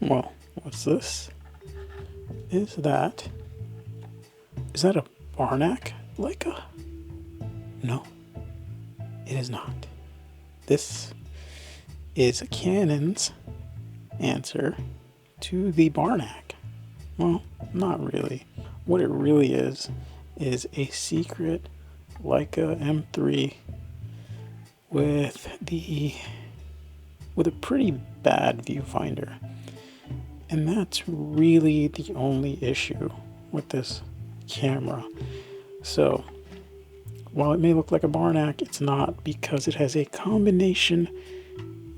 Well, what's this? Is that a Barnack Leica? No, it is not. This is a Canon's answer to the Barnack. Well, not really. What it really is a secret Leica M3 with a pretty bad viewfinder. And that's really the only issue with this camera. So, while it may look like a Barnack, it's not, because it has a combination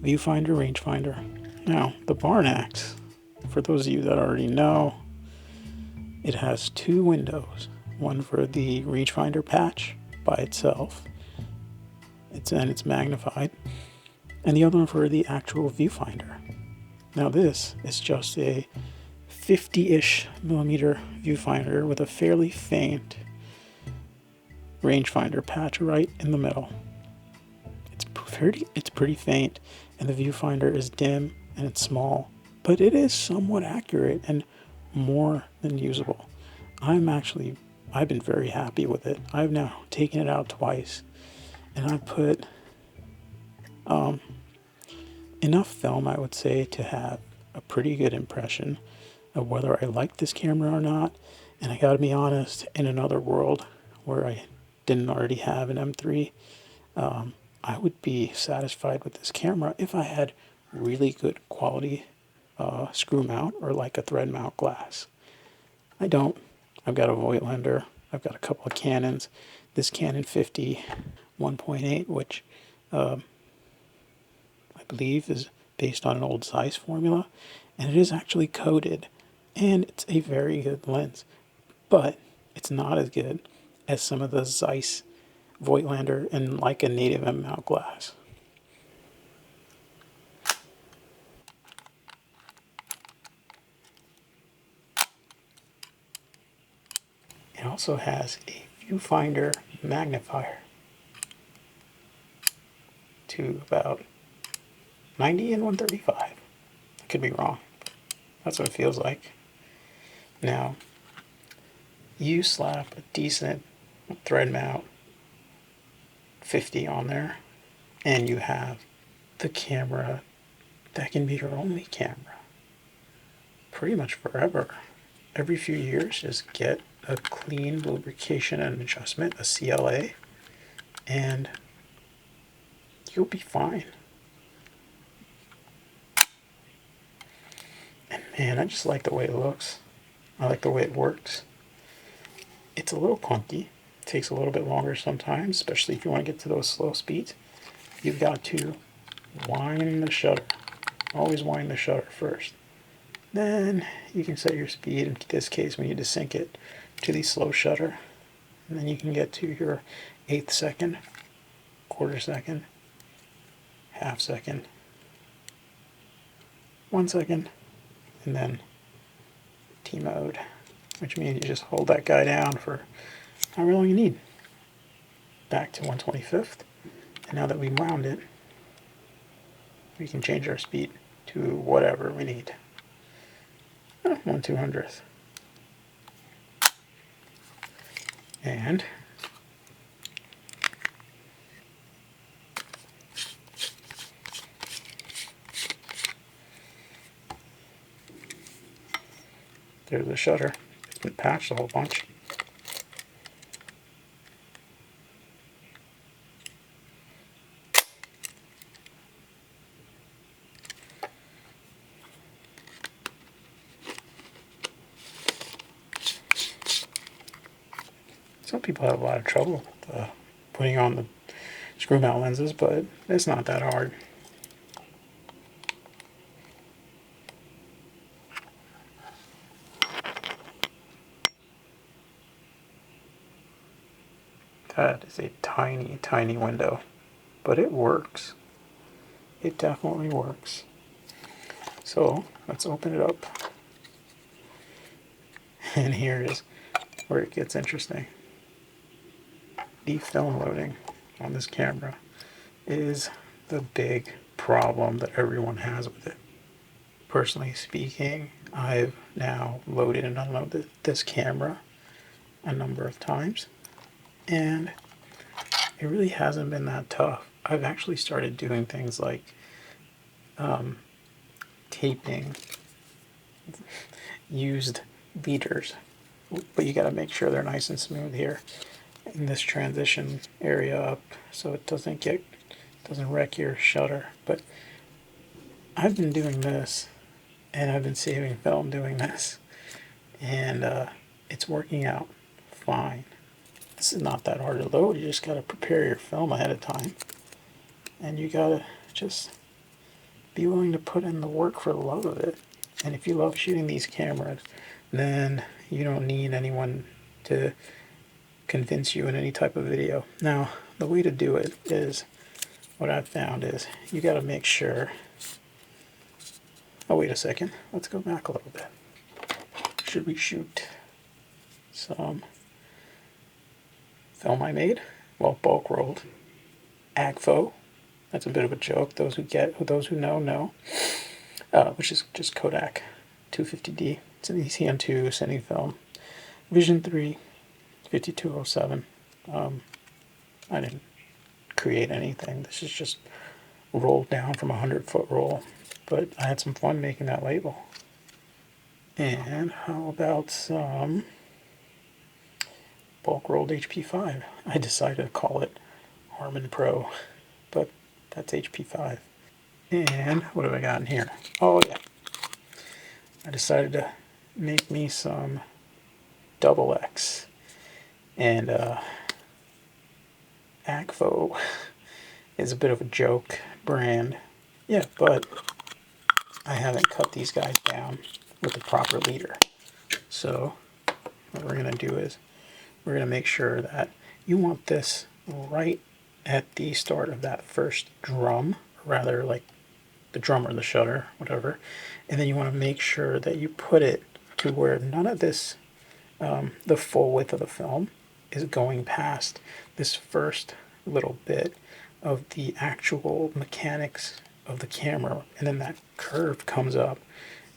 viewfinder rangefinder. Now, the Barnacks, for those of you that already know, it has two windows. One for the rangefinder patch by itself, it's magnified, and the other one for the actual viewfinder. Now this is just a 50-ish millimeter viewfinder with a fairly faint rangefinder patch right in the middle. It's pretty faint, and the viewfinder is dim and it's small, but it is somewhat accurate and more than usable. I've been very happy with it. I've now taken it out twice, and I put enough film, I would say, to have a pretty good impression of whether I like this camera or not. And I gotta be honest, in another world where I didn't already have an M3, I would be satisfied with this camera if I had really good quality screw mount or like a thread mount glass. I don't. I've got a Voigtlander. I've got a couple of Canons. This Canon 50 1.8, which I believe is based on an old Zeiss formula, and it is actually coated, and it's a very good lens, but it's not as good as some of the Zeiss Voigtlander and like a native M mount glass. It also has a viewfinder magnifier to about 90 and 135. I could be wrong. That's what it feels like. Now, you slap a decent thread mount 50 on there, and you have the camera that can be your only camera pretty much forever. Every few years, just get a clean lubrication and adjustment, a CLA, and you'll be fine. And man, I just like the way it looks. I like the way it works. It's a little clunky. It takes a little bit longer sometimes, especially if you want to get to those slow speeds. You've got to wind the shutter. Always wind the shutter first. Then you can set your speed. In this case, we need to sync it to the slow shutter. And then you can get to your 1/8 second, 1/4 second, 1/2 second, 1 second, and then T mode, which means you just hold that guy down for however long you need. Back to 1/25th. And now that we wound it, we can change our speed to whatever we need. 1/200th. And there's the shutter. It's been patched a whole bunch. Some people have a lot of trouble with, putting on the screw mount lenses, but it's not that hard. That is a tiny, tiny window, but it works. It definitely works. So let's open it up. And here is where it gets interesting. The film loading on this camera is the big problem that everyone has with it. personally speaking, I've now loaded and unloaded this camera a number of times, and it really hasn't been that tough. I've actually started doing things like taping used leaders, but you got to make sure they're nice and smooth here in this transition area up, so it doesn't wreck your shutter. But I've been doing this, and I've been saving film doing this, and it's working out fine. This is not that hard to load. You just got to prepare your film ahead of time, and you got to just be willing to put in the work for the love of it. And if you love shooting these cameras, then you don't need anyone to convince you in any type of video. Now, the way to do it is, what I've found is, you got to make sure. Oh, wait a second. Let's go back a little bit. Should we shoot some film I made? Well, bulk rolled. Agfo. That's a bit of a joke. Those who know. Which is just Kodak 250D. It's an ECM2 cine film. Vision 3, 5207. I didn't create anything. This is just rolled down from a 100-foot roll. But I had some fun making that label. And how about some bulk rolled HP5? I decided to call it Harmon Pro, but that's HP5. And what have I got in here? Oh yeah, I decided to make me some XX, and Agfo is a bit of a joke brand. Yeah, but I haven't cut these guys down with the proper leader. So what we're going to do is we're going to make sure that you want this right at the start of that first drum, or rather like the drum or the shutter, whatever. And then you want to make sure that you put it to where none of this, the full width of the film, is going past this first little bit of the actual mechanics of the camera, and then that curve comes up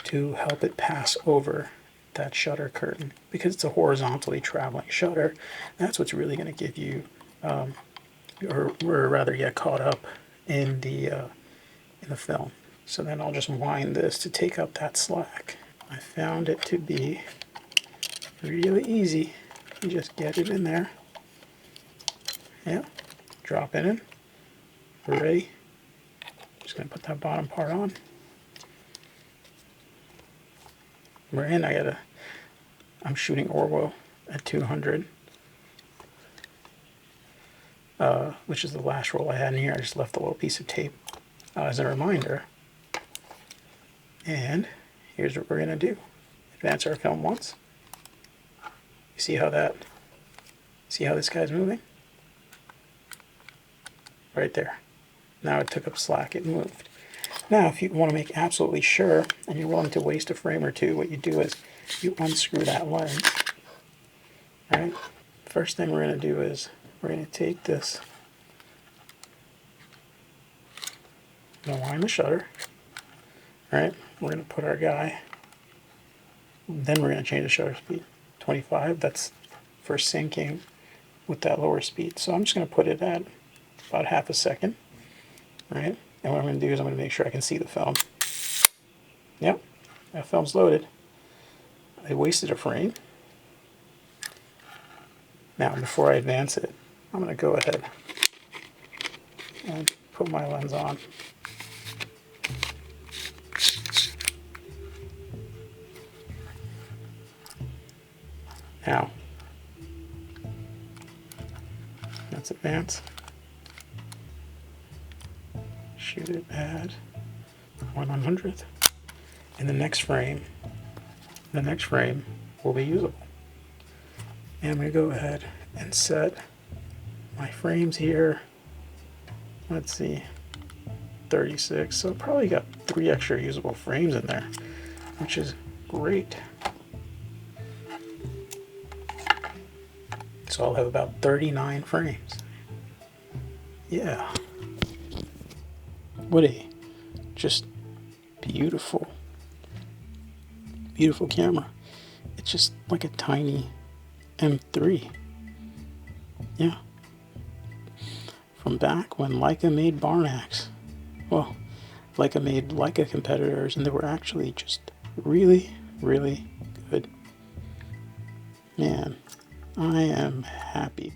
to help it pass over that shutter curtain, because it's a horizontally traveling shutter. That's what's really going to give you, or rather get caught up in the film. So then I'll just wind this to take up that slack. I found it to be really easy. You just get it in there. Yeah, drop it in. We're ready. Just gonna put that bottom part on. We're in. I'm shooting Orwo at 200, which is the last roll I had in here. I just left a little piece of tape as a reminder. And here's what we're gonna do. Advance our film once. You see how this guy's moving? Right there. Now it took up slack, it moved. Now if you want to make absolutely sure, and you're willing to waste a frame or two, what you do is you unscrew that lens. Alright? First thing we're going to do is we're going to take this, I'm going to wind the shutter. Alright? We're going to put our guy, then we're going to change the shutter speed. 25, that's for syncing with that lower speed. So I'm just going to put it at about half a second. Right? And what I'm going to do is I'm going to make sure I can see the film. Yep, that film's loaded. I wasted a frame. Now, before I advance it, I'm going to go ahead and put my lens on. Now, let's advance. Shoot it at 1/100th. And the next frame will be usable. And I'm going to go ahead and set my frames here. Let's see, 36. So probably got 3 extra usable frames in there, which is great. So I'll have about 39 frames. Yeah. What a just beautiful beautiful camera. It's just like a tiny M3. Yeah. From back when Leica made barn axe. Well, Leica made Leica competitors, and they were actually just really, really good. Man, I am happy.